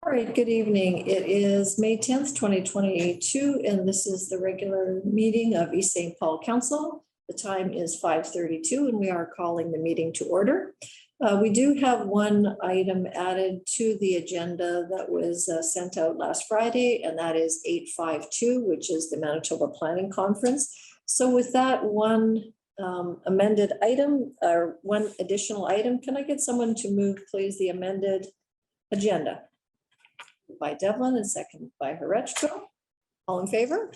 All right, good evening. It is May 10th, 2022, and this is the regular meeting of East St. Paul Council. The time is 5:32 and we are calling the meeting to order. We do have one item added to the agenda that was sent out last Friday, and that is 852, which is the Manitoba Planning Conference. So with that one amended item or one additional item, can I get someone to move, please, the amended agenda? By Devlin and second by Horechko. All in favor?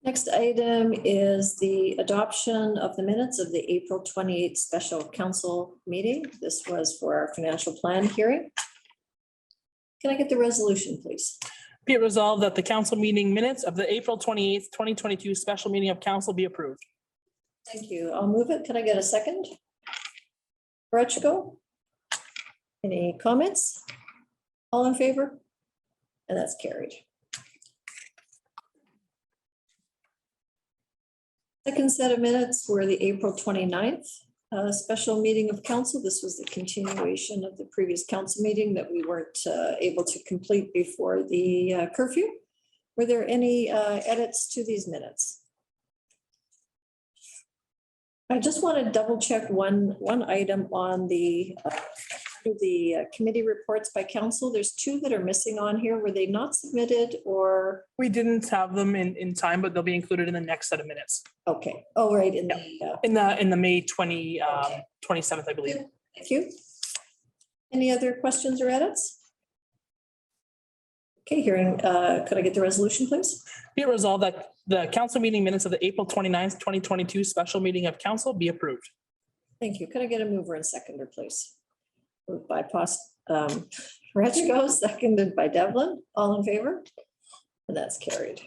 Next item is the adoption of the minutes of the April 28th special council meeting. This was for our financial plan hearing. Can I get the resolution, please? Be it resolved that the council meeting minutes of the April 28th, 2022 special meeting of council be approved. Thank you. I'll move it. Can I get a second? Horechko? Any comments? All in favor? And that's carried. Second set of minutes were the April 29th special meeting of council. This was the continuation of the previous council meeting that we weren't able to complete before the curfew. Were there any edits to these minutes? I just want to double check one item on the committee reports by council. There's two that are missing on here. Were they not submitted or? We didn't have them in time, but they'll be included in the next set of minutes. Okay. Oh, right. In the May 27th, I believe. Thank you. Any other questions or edits? Okay, hearing, could I get the resolution, please? Be it resolved that the council meeting minutes of the April 29th, 2022 special meeting of council be approved. Thank you. Could I get a mover and seconder, please? Moved by Horechko, seconded by Devlin. All in favor? And that's carried.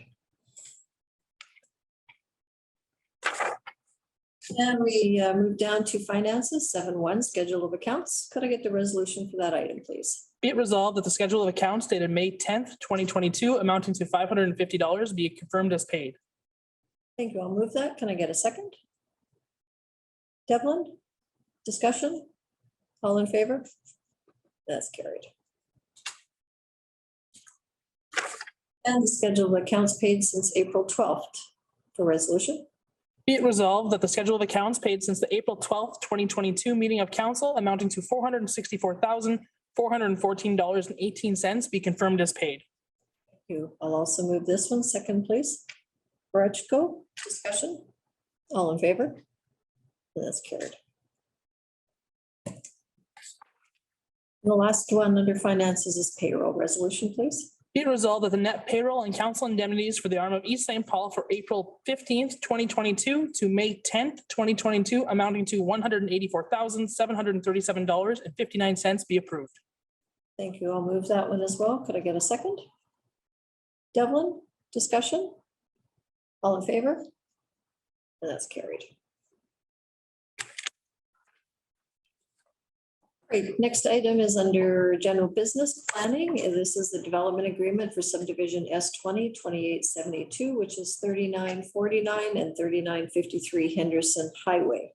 And we move down to finances, 7.1, schedule of accounts. Could I get the resolution for that item, please? Be it resolved that the schedule of accounts dated May 10th, 2022 amounting to $550 be confirmed as paid. Thank you. I'll move that. Can I get a second? Devlin, discussion? All in favor? That's carried. And the schedule of accounts paid since April 12th for resolution. Be it resolved that the schedule of accounts paid since the April 12th, 2022 meeting of council amounting to $464,414.18 be confirmed as paid. Thank you. I'll also move this one. Second, please. Horechko, discussion? All in favor? And that's carried. And the last one under finances is payroll resolution, please. Be it resolved that the net payroll and council indemnities for the arm of East St. Paul for April 15th, 2022 to May 10th, 2022 amounting to $184,737.59 be approved. Thank you. I'll move that one as well. Could I get a second? Devlin, discussion? All in favor? And that's carried. Great. Next item is under general business planning. This is the development agreement for subdivision S20 2872, which is 3949 and 3953 Henderson Highway.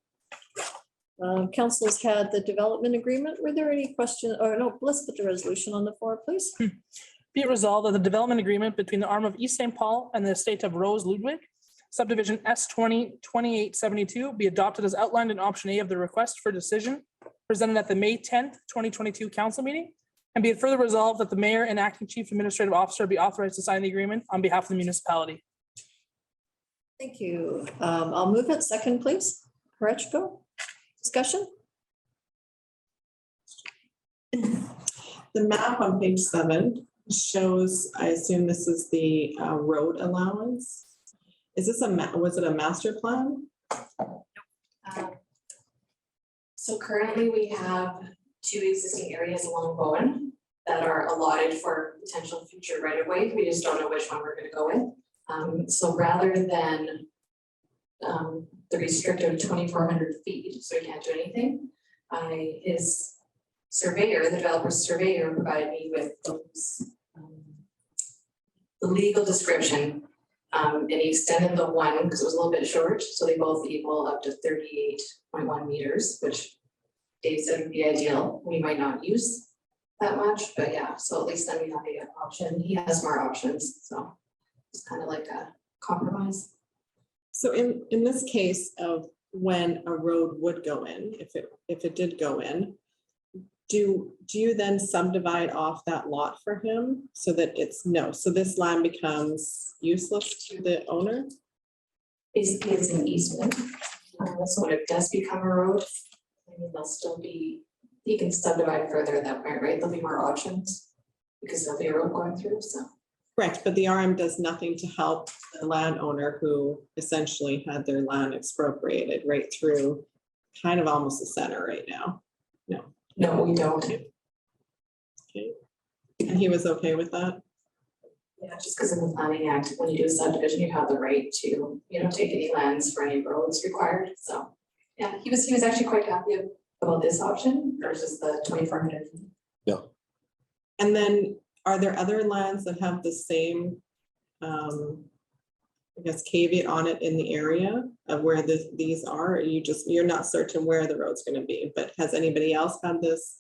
Council has had the development agreement. Were there any questions? Or no, let's put the resolution on the floor, please. Be it resolved that the development agreement between the arm of East St. Paul and the estate of Rose Ludwig, subdivision S20 2872 be adopted as outlined in option A of the request for decision presented at the May 10th, 2022 council meeting, and be it further resolved that the mayor and acting chief administrative officer be authorized to sign the agreement on behalf of the municipality. Thank you. I'll move it. Second, please. Horechko, discussion? The map on page 7 shows, I assume this is the road allowance. Is this was it a master plan? So currently we have 2 existing areas along Bowen that are allotted for potential future right of way. We just don't know which one we're going to go with. So rather than the restrictive 2,400 feet, so we can't do anything, his surveyor, the developer's surveyor, provided me with those, the legal description. And he extended the one because it was a little bit short, so they both equal up to 38.1 meters, which Dave said would be ideal. We might not use that much, but yeah, so at least then we have the option. He has more options, so it's kind of like a compromise. So in this case of when a road would go in, if it did go in, do you then subdivide off that lot for him so that so this land becomes useless to the owner? Basically, it's an easement. So when it does become a road, I mean, they'll still be, he can subdivide further at that point, right? There'll be more options because there'll be a road going through, so. Correct, but the RM does nothing to help the landowner who essentially had their land expropriated right through kind of almost the center right now. No, we don't. Okay. And he was okay with that? Yeah, just because in the Planning Act, when you do a subdivision, you have the right to, take any lands for any roads required, so. Yeah, he was actually quite happy about this option versus the 2,400. Yeah. And then are there other lands that have the same, I guess, caveat on it in the area of where these are? Or you're not certain where the road's going to be, but has anybody else had this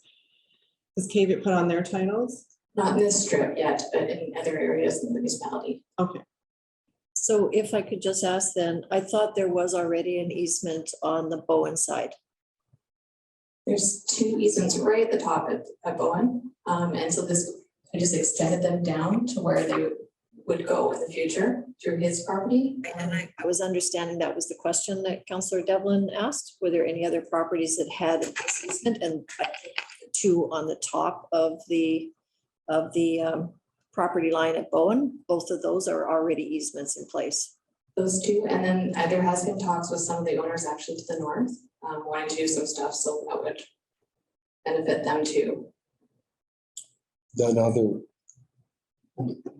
caveat put on their titles? Not in this strip yet, but in other areas in the municipality. Okay. So if I could just ask then, I thought there was already an easement on the Bowen side. There's 2 easements right at the top at Bowen. And so I just extended them down to where they would go in the future through his property. And I was understanding that was the question that Councillor Devlin asked. Were there any other properties that had this easement? And I think the 2 on the top of the property line at Bowen, both of those are already easements in place. Those 2, and then there has been talks with some of the owners actually to the north, wanting to do some stuff, so that would benefit them too. Then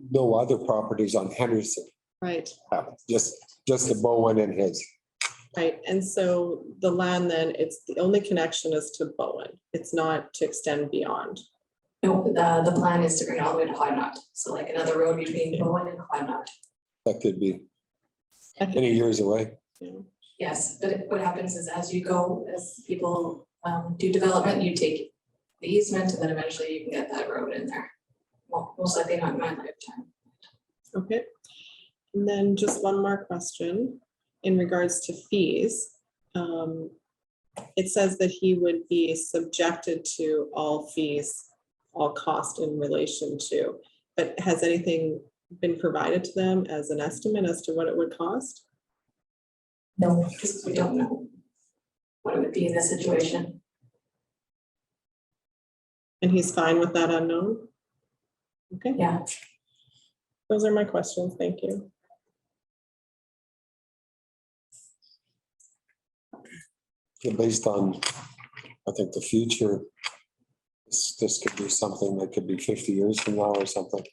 no other properties on Henderson, Right, just the Bowen and his. right. And so the land then, it's the only connection is to Bowen. It's not to extend beyond. No, the plan is to bring it all the way to Hodnot, so like another road between Bowen and Hodnot. That could be many years away. Yes, but what happens is as you go, as people do development, you take the easement and then eventually you can get that road in there. Well, most likely not in my lifetime. Okay. And then just one more question in regards to fees. It says that he would be subjected to all fees, all cost in relation to, but has anything been provided to them as an estimate as to what it would cost? No, because we don't know what it would be in this situation. And he's fine with that unknown? Okay, Yeah, those are my questions. Thank you. So based on, I think, the future, this could be something that could be 50 years from now or something.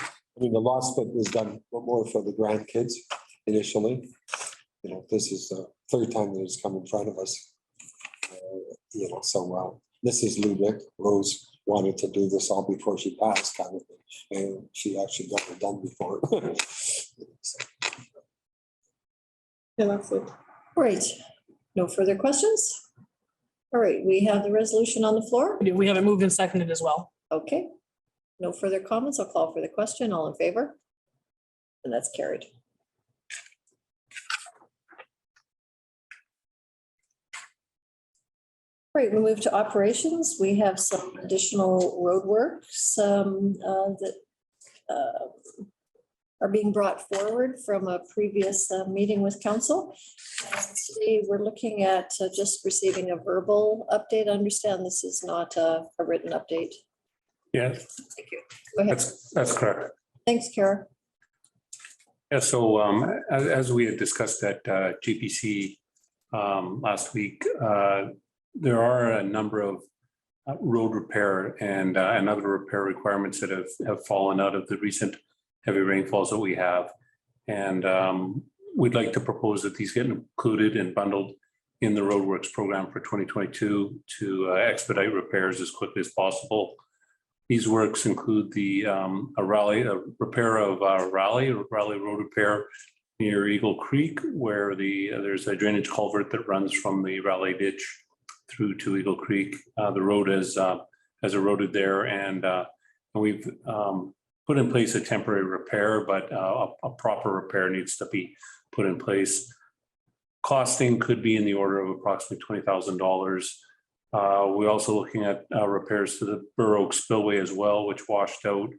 I mean, the law split was done more for the grandkids initially. This is the 3rd time that it's come in front of us. So this is Ludwig. Rose wanted to do this all before she passed, kind of thing. And she actually got it done before. Yeah, that's it. Great. No further questions? All right, we have the resolution on the floor. We have it moved and seconded as well. Okay. No further comments. I'll call for the question. All in favor? And that's carried. Great, we move to operations. We have some additional roadworks that are being brought forward from a previous meeting with council. Today, we're looking at just receiving a verbal update. I understand this is not a written update. Yes, Thank you. Go ahead. that's correct. Thanks, Kara. Yeah, so as we had discussed at GPC last week, there are a number of road repair and other repair requirements that have fallen out of the recent heavy rainfalls that we have. And we'd like to propose that these get included and bundled in the Roadworks program for 2022 to expedite repairs as quickly as possible. These works include the repair of Raleigh road repair near Eagle Creek, where there's a drainage culvert that runs from the Raleigh ditch through to Eagle Creek. The road has eroded there, and we've put in place a temporary repair, but a proper repair needs to be put in place. Costing could be in the order of approximately $20,000. We're also looking at repairs to the Burr Oak spillway as well, which washed out.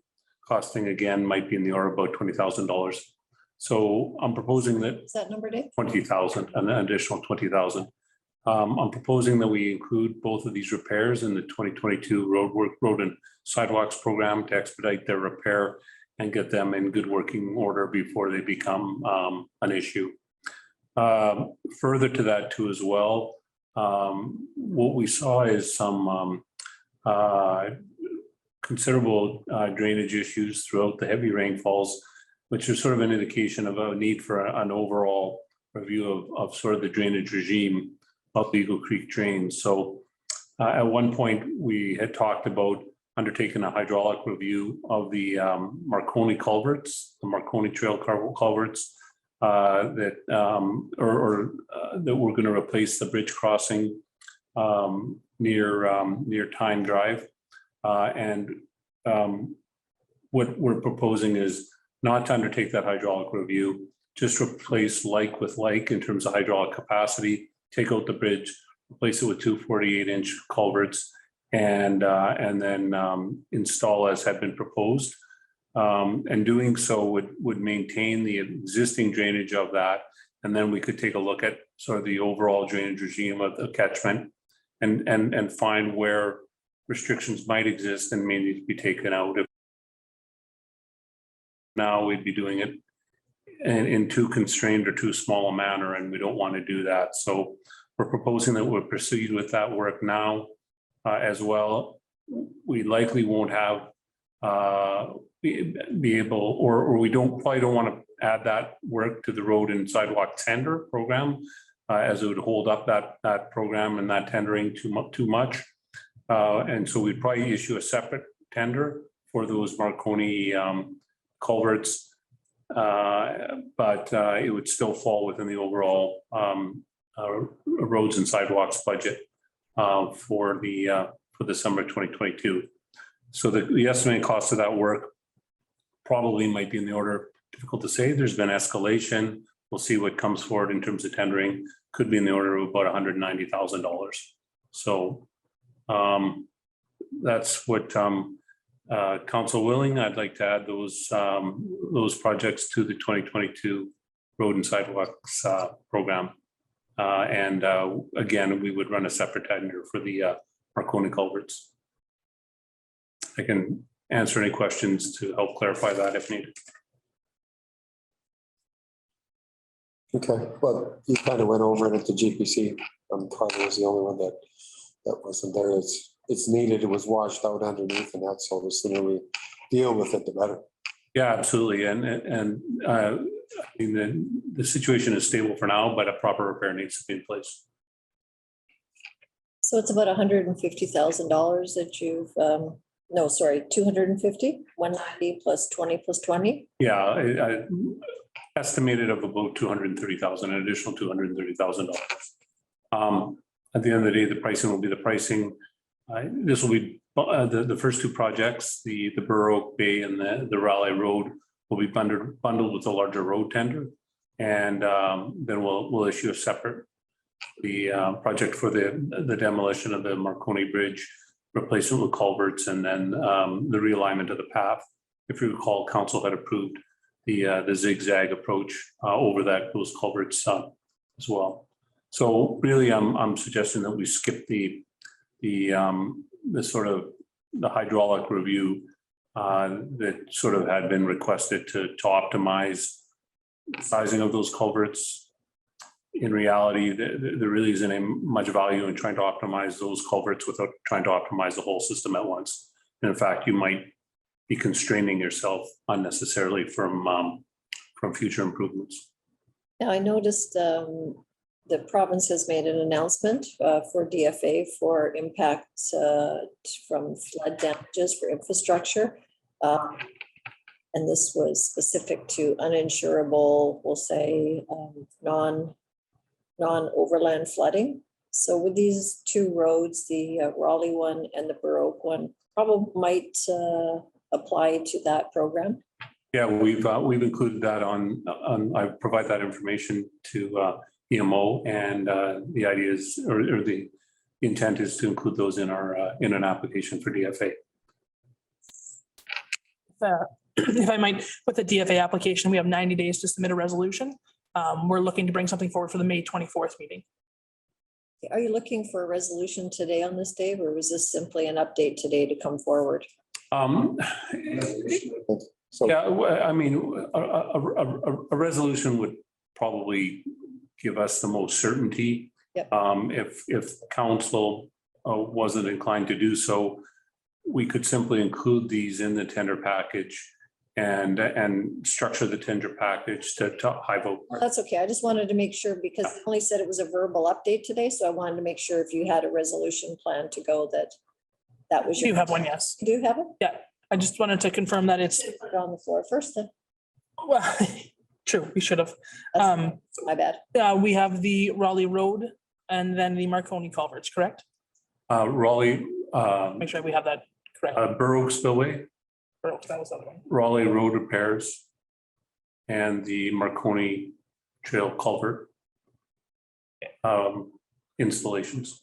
Costing again might be in the order of about $20,000. So I'm proposing that Is that number, Dave? 20,000, an additional 20,000. I'm proposing that we include both of these repairs in the 2022 road and sidewalks program to expedite their repair and get them in good working order before they become an issue. Further to that too as well, what we saw is some considerable drainage issues throughout the heavy rainfalls, which is sort of an indication of a need for an overall review of sort of the drainage regime of the Eagle Creek drains. So at one point, we had talked about undertaking a hydraulic review of the Marconi culverts, the Marconi Trail culverts that we're going to replace the bridge crossing near Time Drive. What we're proposing is not to undertake that hydraulic review, just replace like with like in terms of hydraulic capacity, take out the bridge, replace it with 2 48-inch culverts, and then install as had been proposed. And doing so would maintain the existing drainage of that. And then we could take a look at sort of the overall drainage regime of the catchment and find where restrictions might exist and may need to be taken out. Now we'd be doing it in too constrained or too small a manner, and we don't want to do that. So we're proposing that we'll proceed with that work now as well. We likely won't have be able, or we probably don't want to add that work to the road and sidewalk tender program, as it would hold up that program and that tendering too much. And so we'd probably issue a separate tender for those Marconi culverts, but it would still fall within the overall roads and sidewalks budget for the summer of 2022. So the estimated cost of that work probably might be in the order, difficult to say. There's been escalation. We'll see what comes forward in terms of tendering. Could be in the order of about $190,000. So that's what Council willing. I'd like to add those projects to the 2022 road and sidewalks program. And again, we would run a separate tender for the Marconi culverts. I can answer any questions to help clarify that if needed. Okay, well, you kind of went over it at the GPC. Probably was the only one that wasn't there. It's needed. It was washed out underneath and that, so the sooner we deal with it, the better. Yeah, absolutely. And I mean, the situation is stable for now, but a proper repair needs to be in place. So it's about $150,000 that you've, no, sorry, 250, 190 plus 20 plus 20. Yeah, I estimated of about 230,000, an additional $230,000. At the end of the day, the pricing will be the pricing. This will be the first two projects, the Burr Oak Bay and the Raleigh Road will be bundled with a larger road tender. And then we'll issue a separate project for the demolition of the Marconi Bridge, replacement with culverts, and then the realignment of the path. If you recall, Council had approved the zigzag approach over those culverts as well. So really, I'm suggesting that we skip the sort of the hydraulic review that sort of had been requested to optimize the sizing of those culverts. In reality, there really isn't much value in trying to optimize those culverts without trying to optimize the whole system at once. And in fact, you might be constraining yourself unnecessarily from future improvements. Now, I noticed the province has made an announcement for DFA for impacts from flood damages for infrastructure. And this was specific to uninsurable, we'll say, non-overland flooding. So with these two roads, the Raleigh one and the Burr Oak one, probably might apply to that program. Yeah, we've included that I provide that information to EMO, and the idea is, or the intent is to include those in in an application for DFA. If I might, with the DFA application, we have 90 days to submit a resolution. We're looking to bring something forward for the May 24th meeting. Are you looking for a resolution today on this, Dave, or was this simply an update today to come forward? So Yeah, I mean, a resolution would probably give us the most certainty. Yep. If council wasn't inclined to do so, we could simply include these in the tender package and structure the tender package to high vote. Well, that's okay. I just wanted to make sure because it only said it was a verbal update today. So I wanted to make sure if you had a resolution plan to go that was. You your have one, yes. Do you have it? Yeah, I just wanted to confirm that it's, Put it on the floor first then. well, true, we should have. That's my bad. We have the Raleigh Road and then the Marconi culverts, correct? Raleigh, Make sure we have that correct. Burr Oak Spillway, Or that was the other one. Raleigh Road repairs, and the Marconi Trail culvert installations.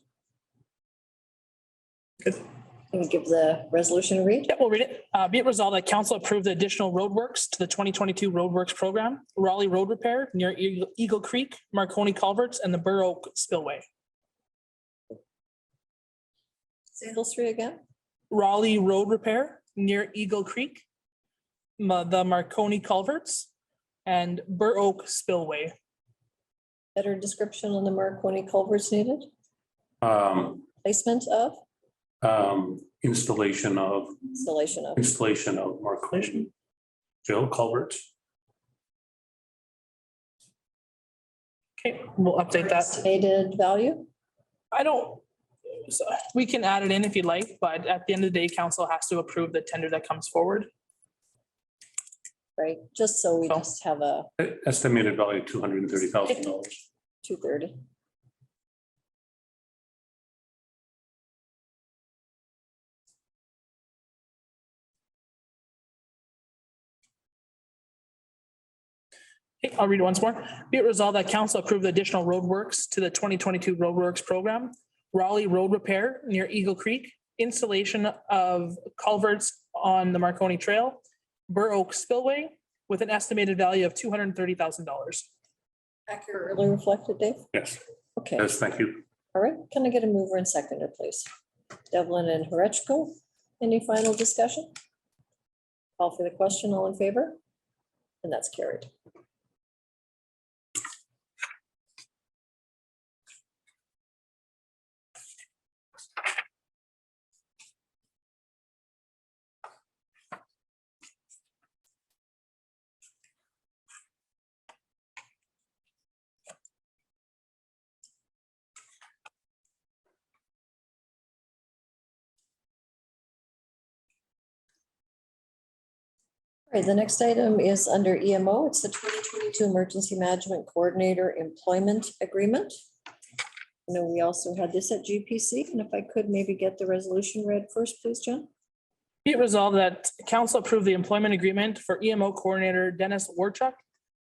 Good. Can you give the resolution a read? Yeah, we'll read it. Be it resolved that council approve the additional roadworks to the 2022 roadworks program, Raleigh Road repair near Eagle Creek, Marconi culverts, and the Burr Oak spillway. Say those three again. Raleigh Road repair near Eagle Creek, the Marconi culverts, and Burr Oak spillway. Better description on the Marconi culverts needed. Um, Placement of, Installation of installation of. Marconi Trail culverts. Okay, we'll update that. Estimated value. I don't, so we can add it in if you'd like, but at the end of the day, council has to approve the tender that comes forward. Right, just so we Oh. just have a Estimated value $230,000. 230. Okay, I'll read it once more. Be it resolved that council approve the additional roadworks to the 2022 roadworks program, Raleigh Road repair near Eagle Creek, installation of culverts on the Marconi Trail, Burr Oak spillway with an estimated value of $230,000. Accurately reflected, Dave? Yes, Okay, yes, thank you. all right. Can I get a mover and seconder, please? Devlin and Horechko. Any final discussion? Call for the question, all in favor? And that's carried. All right, the next item is under EMO. It's the 2022 Emergency Management Coordinator Employment Agreement. I know we also had this at GPC, and if I could maybe get the resolution read first, please, Jen. Be it resolved that council approve the employment agreement for EMO coordinator Dennis Warchuk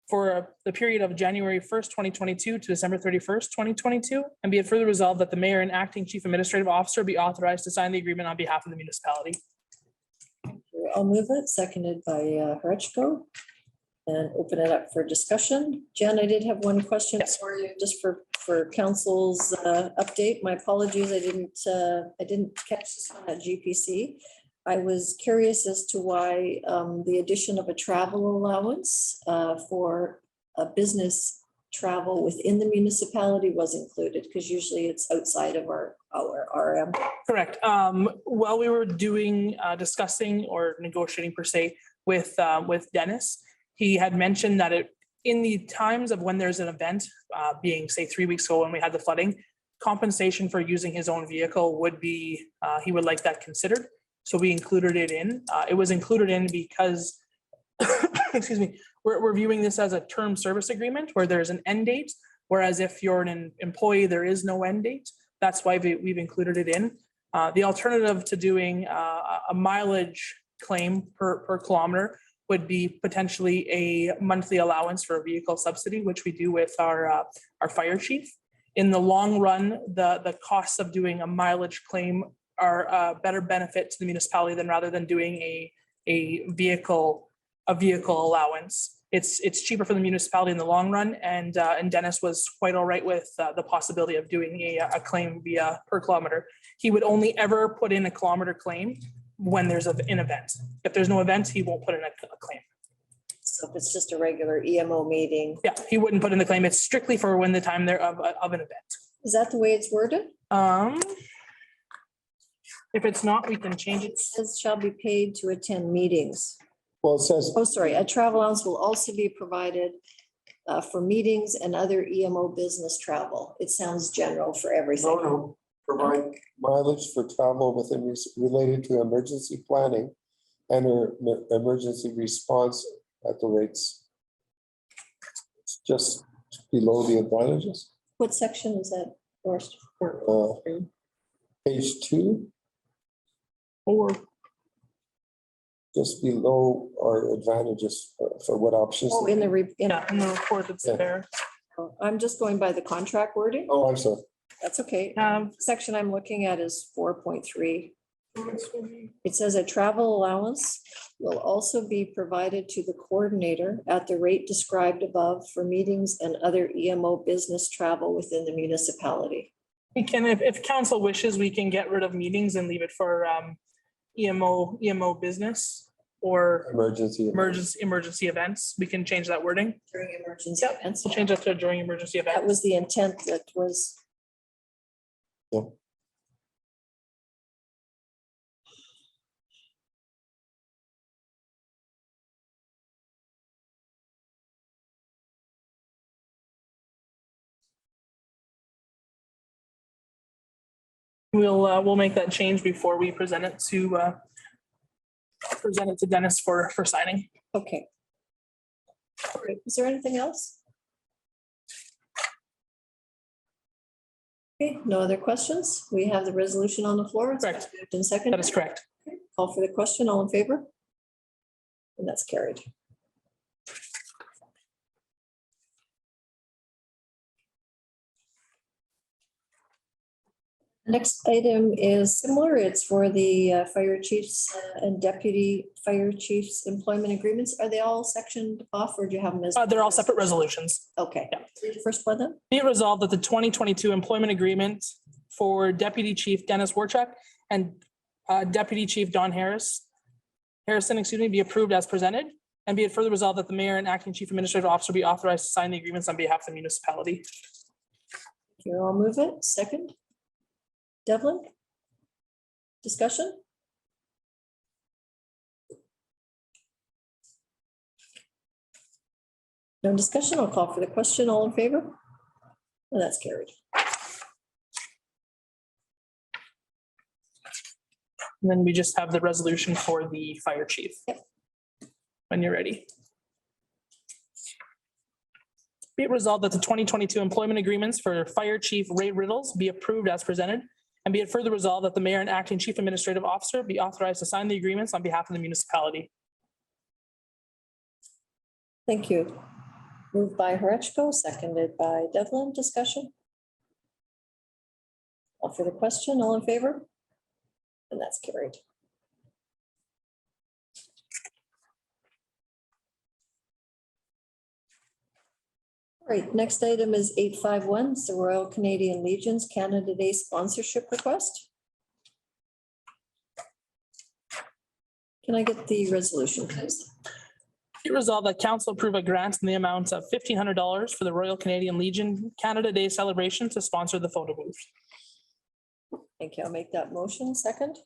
for the period of January 1st, 2022 to December 31st, 2022. And be it further resolved that the mayor and acting chief administrative officer be authorized to sign the agreement on behalf of the municipality. I'll move it, seconded by Horechko. And open it up for discussion. Jen, I did have one question Yes. for you, just for council's update. My apologies, I didn't catch this one at GPC. I was curious as to why the addition of a travel allowance for a business travel within the municipality was included, because usually it's outside of our RM. Correct. While we were discussing or negotiating per se with Dennis, he had mentioned that in the times of when there's an event, being say 3 weeks ago when we had the flooding, compensation for using his own vehicle would be, he would like that considered. So we included it in. It was included in because, excuse me, we're viewing this as a term service agreement where there's an end date. Whereas if you're an employee, there is no end date. That's why we've included it in. The alternative to doing a mileage claim per kilometer would be potentially a monthly allowance for a vehicle subsidy, which we do with our fire chief. In the long run, the costs of doing a mileage claim are a better benefit to the municipality than rather than doing a vehicle allowance. It's cheaper for the municipality in the long run, and Dennis was quite all right with the possibility of doing a claim via per kilometer. He would only ever put in a kilometer claim when there's an event. If there's no event, he won't put in a claim. So if it's just a regular EMO meeting, Yeah, he wouldn't put in the claim. It's strictly for when the time there of an event. is that the way it's worded? If it's not, we can change it. It says shall be paid to attend meetings. Well, it says, Oh, sorry, a travel allowance will also be provided for meetings and other EMO business travel. It sounds general for everything. no, provide mileage for travel within related to emergency planning and or emergency response at the rates. It's just below the advantages. What section is that, Forrest? Page 2, Or just below our advantages for what options. Oh, in the, yeah, in the report that's Yeah. there. I'm just going by the contract wording. Oh, I'm sorry. That's okay. Section I'm looking at is 4.3. It says a travel allowance will also be provided to the coordinator at the rate described above for meetings and other EMO business travel within the municipality. We can, if council wishes, we can get rid of meetings and leave it for EMO business or Emergency. emergency events. We can change that wording. During emergency Yep, events. we'll change that to during emergency That events. was the intent that was. Yeah. We'll make that change before we present it to Dennis for signing. Okay. All right, is there anything else? Okay, no other questions? We have the resolution on the floor. It's Correct. moved and seconded. That is correct. Call for the question, all in favor? And that's carried. Next item is similar. It's for the fire chiefs and deputy fire chiefs employment agreements. Are they all sectioned off or do you have them as? They're all separate resolutions. Okay, Yeah. read the first one then. Be it resolved that the 2022 employment agreement for Deputy Chief Dennis Warchuk and Deputy Chief Don Harrison, be approved as presented. And be it further resolved that the mayor and acting chief administrative officer be authorized to sign the agreements on behalf of the municipality. Here, I'll move it. Second. Devlin? Discussion? No discussion. I'll call for the question. All in favor? And that's carried. And then we just have the resolution for the fire chief. Yep. When you're ready. Be it resolved that the 2022 employment agreements for Fire Chief Ray Riddles be approved as presented. And be it further resolved that the mayor and acting chief administrative officer be authorized to sign the agreements on behalf of the municipality. Thank you. Moved by Horechko, seconded by Devlin. Discussion? Call for the question. All in favor? And that's carried. All right, next item is 851. It's the Royal Canadian Legion's Canada Day sponsorship request. Can I get the resolution, please? Be it resolved that council approve a grant in the amount of $1,500 for the Royal Canadian Legion Canada Day celebration to sponsor the photo booth. Thank you. I'll make that motion. Second.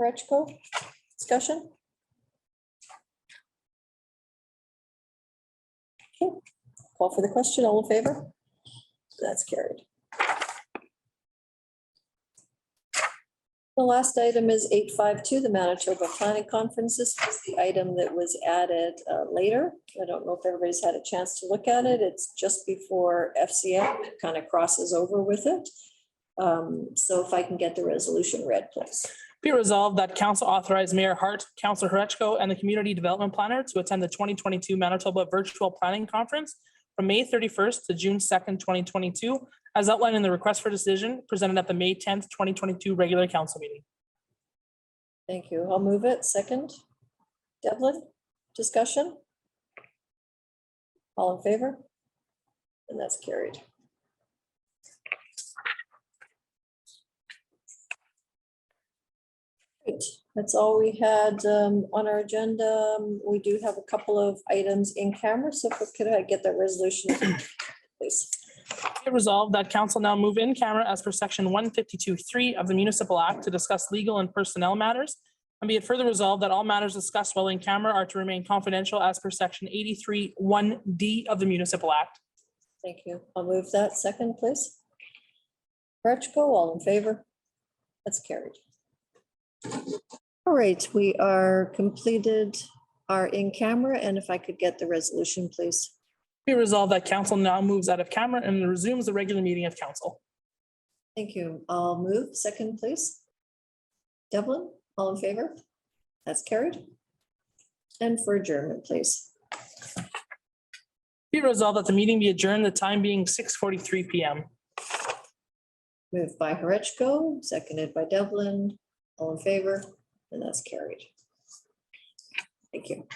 Horechko, discussion? Okay, call for the question. All in favor? That's carried. The last item is 852, the Manitoba Planning Conference. This was the item that was added later. I don't know if everybody's had a chance to look at it. It's just before FCM. It kind of crosses over with it. So if I can get the resolution read, please. Be it resolved that council authorize Mayor Hart, Councillor Horechko, and the Community Development Planner to attend the 2022 Manitoba Virtual Planning Conference from May 31st to June 2nd, 2022, as outlined in the request for decision presented at the May 10th, 2022 regular council meeting. Thank you. I'll move it. Second. Devlin, discussion? All in favor? And that's carried. Great. That's all we had on our agenda. We do have a couple of items in camera, so could I get that resolution, please? Be it resolved that council now move in camera as per section 152(3) of the Municipal Act to discuss legal and personnel matters. And be it further resolved that all matters discussed while in camera are to remain confidential as per section 83(1)(d) of the Municipal Act. Thank you. I'll move that. Second, please. Horechko, all in favor? That's carried. All right, we are completed our in camera, and if I could get the resolution, please. Be resolved that council now moves out of camera and resumes the regular meeting of council. Thank you. I'll move. Second, please. Devlin, all in favor? That's carried. And for adjournment, please. Be resolved that the meeting be adjourned, the time being 6:43 PM. Moved by Horechko, seconded by Devlin. All in favor? And that's carried. Thank you.